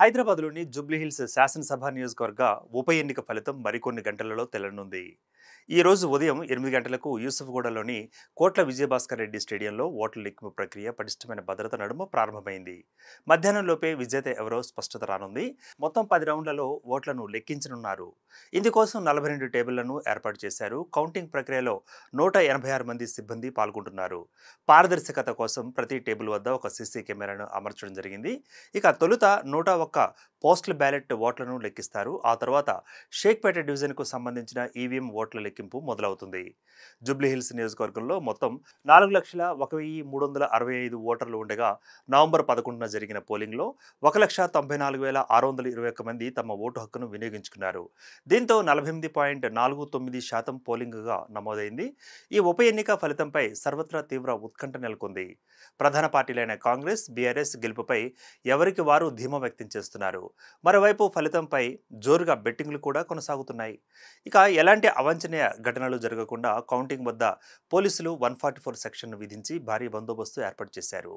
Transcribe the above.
హైదరాబాద్లోని జూబ్లీహిల్స్ శాసనసభ నియోజకవర్గ ఉప ఎన్నిక ఫలితం మరికొన్ని గంటలలో తెలనుంది. ఈ రోజు ఉదయం 8 గంటలకు యూసుఫ్గూడలోని కోట్ల విజయభాస్కర్ రెడ్డి స్టేడియంలో ఓట్ల లెక్కింపు ప్రక్రియ పటిష్టమైన భద్రత నడుమ ప్రారంభమైంది. మధ్యాహ్నంలోపే విజేత ఎవరో స్పష్టత రానుంది. మొత్తం 10 రౌండ్లలో ఓట్లను లెక్కించనున్నారు. ఇందుకోసం 42 టేబుళ్లను ఏర్పాటు చేశారు. కౌంటింగ్ ప్రక్రియలో 186 మంది సిబ్బంది పాల్గొంటున్నారు. పారదర్శకత కోసం ప్రతి టేబుల్ వద్ద ఒక సీసీ కెమెరాను అమర్చడం జరిగింది. ఇక తొలుత 101 పోస్టల్ బ్యాలెట్ ఓట్లను లెక్కిస్తారు. ఆ తర్వాత షేక్పేట డివిజన్కు సంబంధించిన ఈవీఎం ఓట్ల లెక్కింపు మొదలవుతుంది. జూబ్లీహిల్స్ నియోజకవర్గంలో మొత్తం 4,01,365 ఓటర్లు ఉండగా నవంబర్ 11న జరిగిన పోలింగ్లో 1,94,621 మంది తమ ఓటు హక్కును వినియోగించుకున్నారు. దీంతో 48.49% పోలింగ్గా నమోదైంది. ఈ ఉప ఎన్నిక ఫలితంపై సర్వత్రా తీవ్ర ఉత్కంఠ నెలకొంది. ప్రధాన పార్టీలైన కాంగ్రెస్, బీఆర్ఎస్ గెలుపుపై ఎవరికి వారు ధీమా వ్యక్తం చేస్తున్నారు. మరోవైపు ఫలితంపై జోరుగా బెట్టింగ్లు కూడా కొనసాగుతున్నాయి. ఇక ఎలాంటి అవాంఛనీయ ఘటనలు జరగకుండా కౌంటింగ్ వద్ద పోలీసులు 144 సెక్షన్ను విధించి భారీ బందోబస్తు ఏర్పాటు చేశారు.